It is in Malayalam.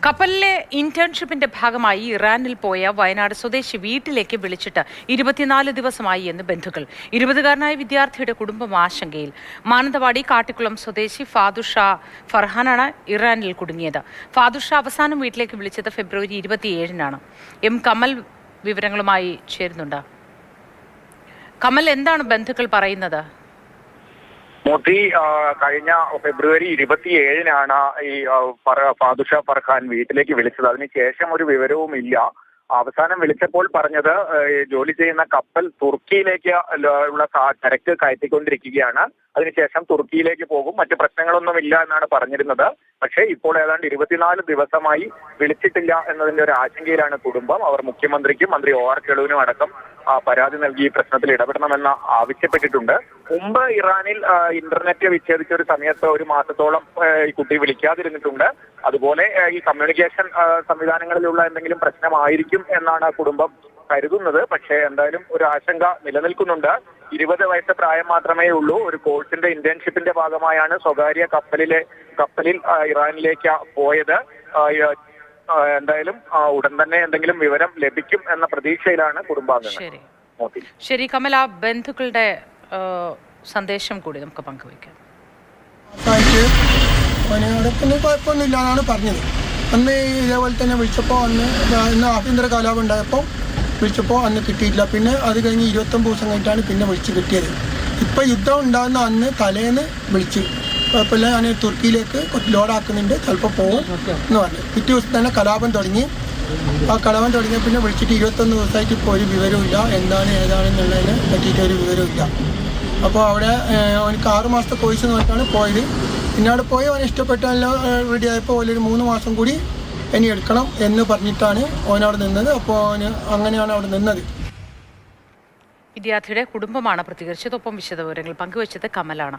കപ്പലിലെ ഇന്റേൺഷിപ്പിന്റെ ഭാഗമായി ഇറാനിൽ പോയ വയനാട് സ്വദേശി വീട്ടിലേക്ക് വിളിച്ചിട്ട് 24 ദിവസമായി എന്ന് ബന്ധുക്കൾ. 20-കാരനായ വിദ്യാർത്ഥിയുടെ കുടുംബം ആശങ്കയിൽ. മാനന്തവാടി കാട്ടിക്കുളം സ്വദേശി ഫാദുഷ ഫർഹാനാണ് ഇറാനിൽ കുടുങ്ങിയത്. ഫാദുഷ അവസാനം വീട്ടിലേക്ക് വിളിച്ചത് ഫെബ്രുവരി 27-നാണ്. എം കമൽ വിവരങ്ങളുമായി ചേരുന്നുണ്ട്. കമൽ, എന്താണ് ബന്ധുക്കൾ പറയുന്നത്? മോത്തി കഴിഞ്ഞ ഫെബ്രുവരി 27-നാണ് ഈ ഫാദുഷ ഫർഹാൻ വീട്ടിലേക്ക് വിളിച്ചത്. അതിനുശേഷം ഒരു വിവരവുമില്ല. അവസാനം വിളിച്ചപ്പോൾ പറഞ്ഞത് ജോലി ചെയ്യുന്ന കപ്പൽ തുർക്കിയിലേക്ക് ഉള്ള ചരക്ക് കയറ്റിക്കൊണ്ടിരിക്കുകയാണ്. അതിനുശേഷം തുർക്കിയിലേക്ക് പോകും, മറ്റു പ്രശ്നങ്ങളൊന്നുമില്ല എന്നാണ് പറഞ്ഞിരുന്നത്. പക്ഷേ ഇപ്പോൾ ഏതാണ്ട് 24 ദിവസമായി വിളിച്ചിട്ടില്ല എന്നതിന്റെ ഒരു ആശങ്കയിലാണ് കുടുംബം. അവർ മുഖ്യമന്ത്രിക്കും മന്ത്രി OR കേളുവിനും അടക്കം പരാതി നൽകി ഈ പ്രശ്നത്തിൽ ഇടപെടണമെന്ന് ആവശ്യപ്പെട്ടിട്ടുണ്ട്. മുമ്പ് ഇറാനിൽ ഇന്റർനെറ്റ് വിച്ഛേദിച്ച ഒരു സമയത്ത് 1 മാസത്തോളം ഈ കുട്ടി വിളിക്കാതിരുന്നിട്ടുണ്ട്. അതുപോലെ ഈ കമ്മ്യൂണിക്കേഷൻ സംവിധാനങ്ങളിലുള്ള എന്തെങ്കിലും പ്രശ്നമായിരിക്കും എന്നാണ് കുടുംബം കരുതുന്നത്. പക്ഷേ എന്തായാലും ഒരു ആശങ്ക നിലനിൽക്കുന്നുണ്ട്. 20 വയസ്സ് പ്രായം മാത്രമേ ഉള്ളൂ. ഒരു കോഴ്സിന്റെ ഇന്റേൺഷിപ്പിന്റെ ഭാഗമായാണ് സ്വകാര്യ കപ്പലിൽ ഇറാനിലേക്ക് പോയത്. എന്തായാലും ഉടൻ തന്നെ എന്തെങ്കിലും വിവരം ലഭിക്കും എന്ന പ്രതീക്ഷയിലാണ് കുടുംബാംഗങ്ങൾ. ശരി കമൽ, ആ ബന്ധുക്കളുടെ സന്ദേശം കൂടി നമുക്ക് പങ്കുവയ്ക്കാം. കുഴപ്പമൊന്നുമില്ല എന്നാണ് പറഞ്ഞത്. അന്ന് ഇതേപോലെ തന്നെ വിളിച്ചപ്പോൾ അന്ന് ആഭ്യന്തര കലാപം ഉണ്ടായപ്പോൾ വിളിച്ചപ്പോൾ അന്ന് കിട്ടിയിട്ടില്ല. പിന്നെ അത് കഴിഞ്ഞ് 29 ദിവസം കഴിഞ്ഞിട്ടാണ് പിന്നെ വിളിച്ച് കിട്ടിയത്. ഇപ്പോൾ യുദ്ധം ഉണ്ടാകുന്ന അന്ന് തലേന്ന് വിളിച്ച് കുഴപ്പമില്ല, ഞാൻ തുർക്കിയിലേക്ക് ലോഡാക്കുന്നുണ്ട്, ചിലപ്പോൾ പോകും എന്ന് പറഞ്ഞു. പിറ്റേ ദിവസം തന്നെ കലാപം തുടങ്ങി. ആ കലാപം തുടങ്ങിയ പിന്നെ വിളിച്ചിട്ട് 21 ദിവസമായിട്ട് ഇപ്പോൾ ഒരു വിവരമില്ല. എന്താണ് ഏതാണെന്നുള്ളതിനെ പറ്റിയിട്ട് ഒരു വിവരമില്ല. അപ്പോൾ അവിടെ അവനക്ക് 6 മാസത്തെ കോഴ്സ് നോക്കിയിട്ടാണ് പോയത്. പിന്നെ അവിടെ പോയി അവന് ഇഷ്ടപ്പെട്ടല്ലോ റെഡി ആയപ്പോൾ ഒരു 3 മാസം കൂടി ഇനി എടുക്കണം എന്ന് പറഞ്ഞിട്ടാണ് അവനവിടെ നിന്നത്. അപ്പോൾ അവന് അങ്ങനെയാണ് അവിടെ നിന്നത്. വിദ്യാർത്ഥിയുടെ കുടുംബമാണ് പ്രതികരിച്ചത്. ഒപ്പം വിശദവിവരങ്ങൾ പങ്കുവച്ചത് കമലാണ്.